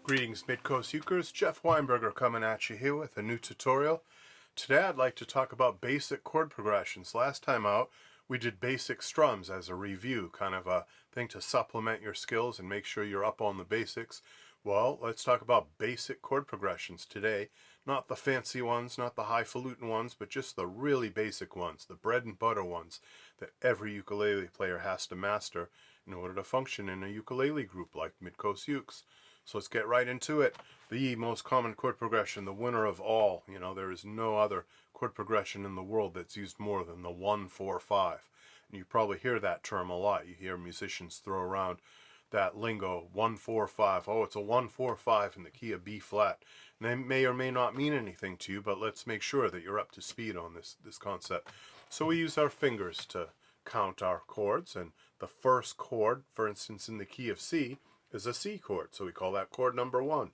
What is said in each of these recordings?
Greetings Midcoast Ukers, Jeff Weinberger coming at you here with a new tutorial. Today I'd like to talk about basic chord progressions. Last time out we did basic strums as a review, kind of a thing to supplement your skills and make sure you're up on the basics. Well, let's talk about basic chord progressions today. Not the fancy ones, not the highfalutin ones, but just the really basic ones, the bread and butter ones that every ukulele player has to master in order to function in a ukulele group like Midcoast Ukes. So let's get right into it. The most common chord progression, the winner of all. You know, there is no other chord progression in the world that's used more than the 1-4-5. And you probably hear that term a lot. You hear musicians throw around that lingo, 1-4-5. Oh, it's a 1-4-5 in the key of B flat. And they may or may not mean anything to you, but let's make sure that you're up to speed on this concept. So we use our fingers to count our chords, and the first chord, for instance, in the key of C, is a C chord, so we call that chord number 1.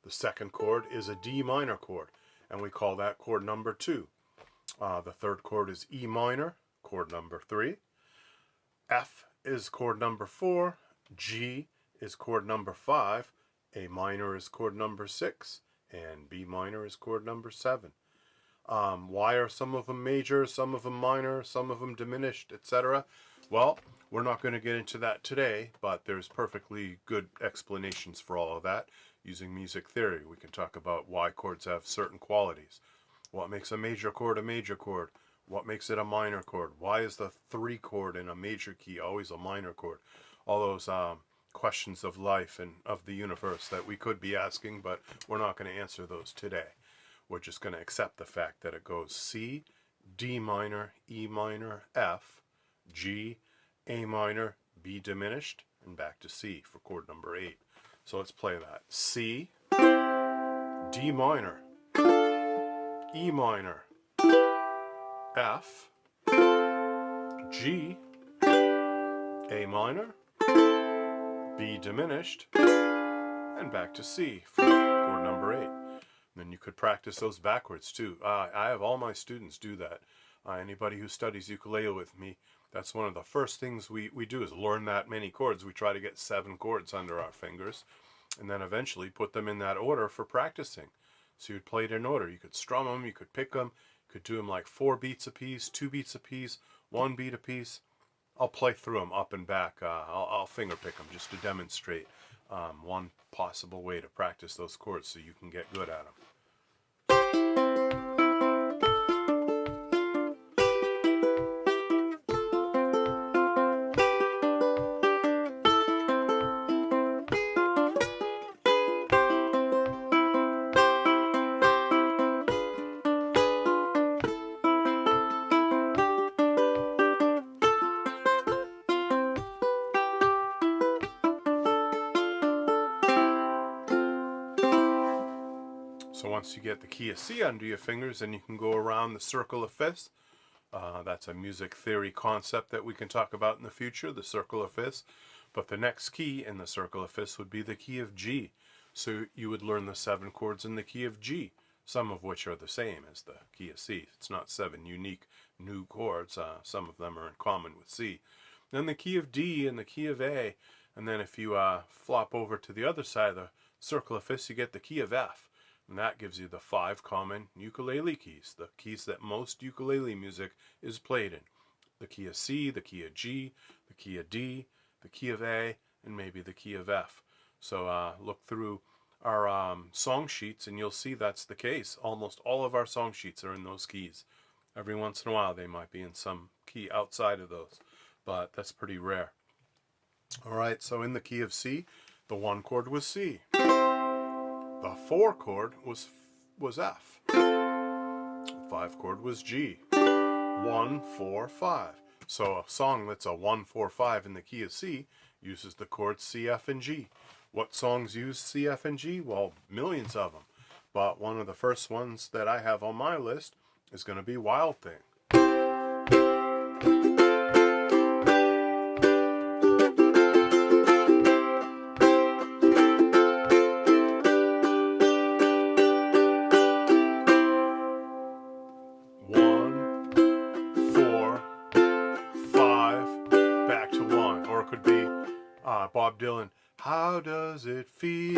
The second chord is a D minor chord, and we call that chord number 2. The third chord is E minor, chord number 3. F is chord number 4. G is chord number 5. A minor is chord number 6. And B minor is chord number 7. Why are some of them major, some of them minor, some of them diminished, etc.? Well, we're not going to get into that today, but there's perfectly good explanations for all of that using music theory. We can talk about why chords have certain qualities. What makes a major chord a major chord? What makes it a minor chord? Why is the 3 chord in a major key always a minor chord? All those questions of life and of the universe that we could be asking, but we're not going to answer those today. We're just going to accept the fact that it goes C, D minor, E minor, F, G, A minor, B diminished, and back to C for chord number 8. So let's play that. C, D minor, E minor, F, G, A minor, B diminished, and back to C for chord number 8. Then you could practice those backwards too. I have all my students do that. Anybody who studies ukulele with me, that's one of the first things we do is learn that many chords. We try to get 7 chords under our fingers and then eventually put them in that order for practicing. So you'd play it in order. You could strum them, you could pick them, you could do them like 4 beats a piece, 2 beats a piece, 1 beat a piece. I'll play through them up and back. I'll finger pick them just to demonstrate one possible way to practice those chords so you can get good at them. So once you get the key of C under your fingers, then you can go around the circle of fifths. That's a music theory concept that we can talk about in the future, the circle of fifths. But the next key in the circle of fifths would be the key of G. So you would learn the 7 chords in the key of G, some of which are the same as the key of C. It's not 7 unique new chords. Some of them are in common with C. Then the key of D and the key of A. And then if you flop over to the other side of the circle of fifths, you get the key of F. And that gives you the 5 common ukulele keys, the keys that most ukulele music is played in. The key of C, the key of G, the key of D, the key of A, and maybe the key of F. So look through our song sheets and you'll see that's the case. Almost all of our song sheets are in those keys. Every once in a while they might be in some key outside of those, but that's pretty rare. Alright, so in the key of C, the 1 chord was C. The 4 chord was F. The 5 chord was G. 1, 4, 5. So a song that's a 1, 4, 5 in the key of C uses the chords C, F, and G. What songs use C, F, and G? Well, millions of them. But one of the first ones that I have on my list is going to be Wild Thing. Bob Dylan, how does it feel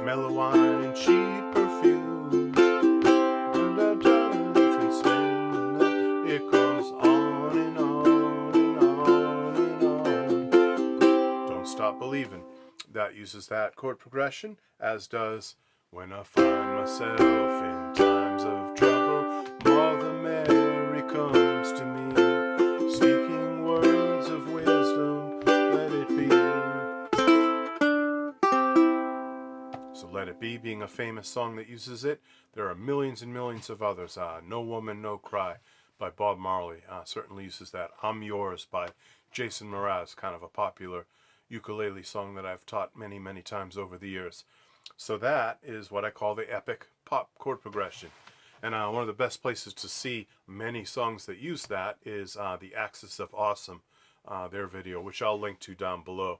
mellow wine and cheap perfume. Different smell. It goes on and on and on and on. Don't Stop Believing. That uses that chord progression, as does When I Find Myself in Times of Trouble, Mother Mary comes to me, speaking words of wisdom, let it be. So Let It Be being a famous song that uses it. There are millions and millions of others. No Woman, No Cry by Bob Marley certainly uses that. I'm Yours by Jason Mraz, kind of a popular ukulele song that I've taught many, many times over the years. So that is what I call the epic pop chord progression. And one of the best places to see many songs that use that is the Axis of Awesome, their video, which I'll link to down below.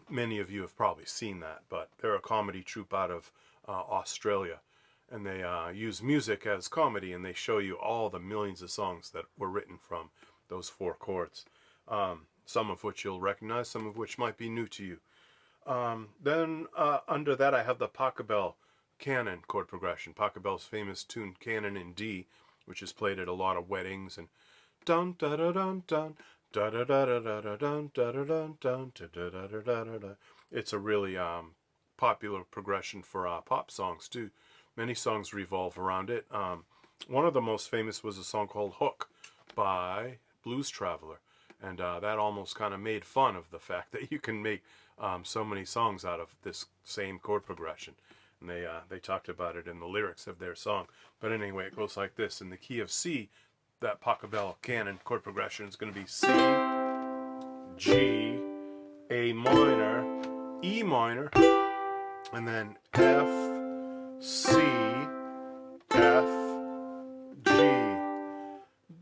Many of you have probably seen that, but they're a comedy troupe out of Australia. And they use music as comedy, and they show you all the millions of songs that were written from those four chords. Some of which you'll recognize, some of which might be new to you. Then under that I have the Pachelbel canon chord progression. Pachelbel's famous tune Canon in D, which is played at a lot of weddings, and dun da da dun dun da da da da da dun da da dun dun da da da da da da. It's a really popular progression for pop songs too. Many songs revolve around it. One of the most famous was a song called Hook by Blues Traveler. And that almost kind of made fun of the fact that you can make so many songs out of this same chord progression. And they talked about it in the lyrics of their song. But anyway, it goes like this. In the key of C, that Pachelbel canon chord progression is going to be C, G, A minor, E minor, and then F, C, F, G.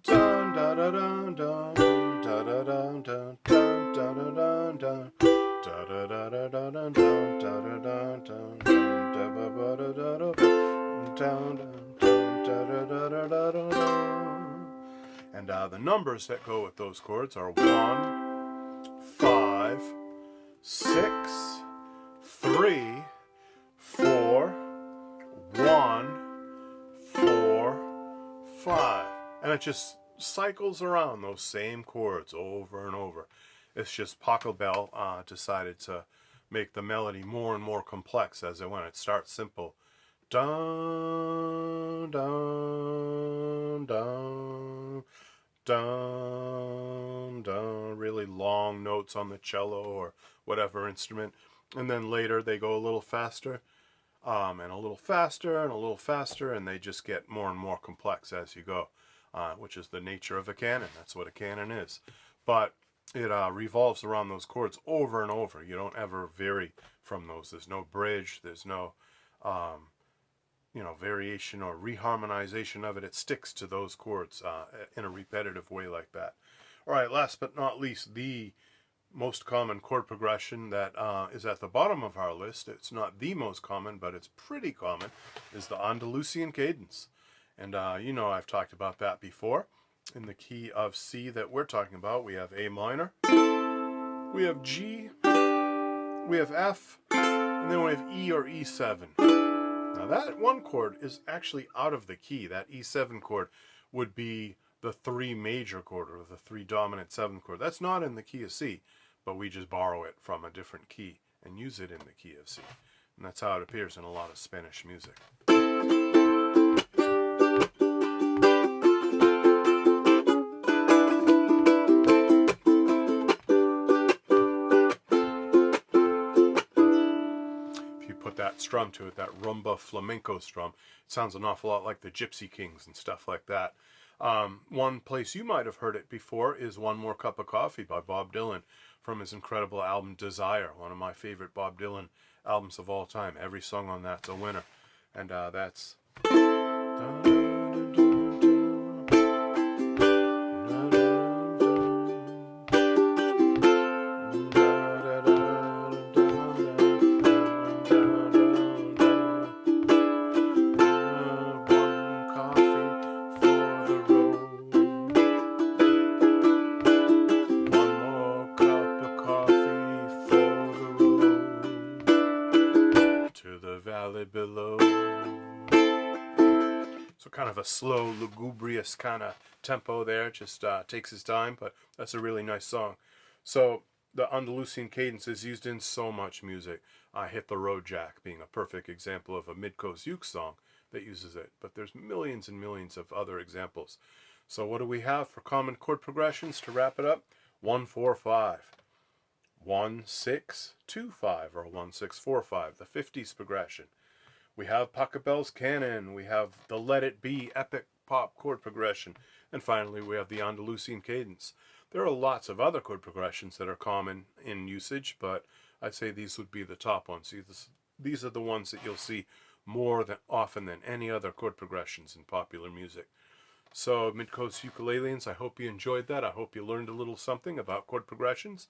Dun da da dun dun. Dun dun dun dun dun dun dun dun dun dun. And the numbers that go with those chords are 1, 5, 6, 3, 4, 1, 4, 5, and it just cycles around those same chords over and over. It's just Pachelbel decided to make the melody more and more complex as it went. It starts simple. Dun, dun, dun, dun, dun. Really long notes on the cello or whatever instrument. And then later they go a little faster, and a little faster, and a little faster, and they just get more and more complex as you go. Which is the nature of a canon. That's what a canon is. But it revolves around those chords over and over. You don't ever vary from those. There's no bridge. There's no, variation or reharmonization of it. It sticks to those chords in a repetitive way like that. All right, last but not least, the most common chord progression that is at the bottom of our list. It's not the most common, but it's pretty common, is the Andalusian Cadence. And I've talked about that before. In the key of C that we're talking about, we have A minor, we have G, we have F, and then we have E or E7. Now that one chord is actually out of the key. That E7 chord would be the 3 major chord, or the 3 dominant 7th chord. That's not in the key of C, but we just borrow it from a different key and use it in the key of C. And that's how it appears in a lot of Spanish music. That strum to it, that rumba flamenco strum, it sounds an awful lot like the Gypsy Kings and stuff like that. One place you might have heard it before is One More Cup of Coffee by Bob Dylan from his incredible album Desire, one of my favorite Bob Dylan albums of all time. Every song on that's a winner. And that's to the valley below. So kind of a slow, lugubrious kind of tempo there. Just takes his time, but that's a really nice song. So the Andalusian Cadence is used in so much music. Hit the Road Jack being a perfect example of a Midcoast Ukes song that uses it. But there's millions and millions of other examples. So what do we have for common chord progressions to wrap it up? 1-4-5. 1-6-2-5 or 1-6-4-5, the 50s progression. We have Pachelbel's Canon, we have the Let It Be epic pop chord progression, and finally we have the Andalusian Cadence. There are lots of other chord progressions that are common in usage, but I'd say these would be the top ones. These are the ones that you'll see more often than any other chord progressions in popular music. So Midcoast Ukuleleans, I hope you enjoyed that. I hope you learned a little something about chord progressions.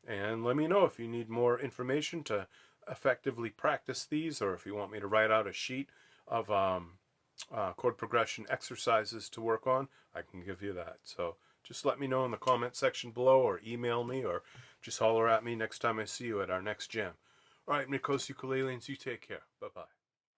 And let me know if you need more information to effectively practice these, or if you want me to write out a sheet of chord progression exercises to work on, I can give you that. So just let me know in the comment section below, or email me, or just holler at me next time I see you at our next jam. All right, Midcoast Ukuleleans, you take care. Bye-bye.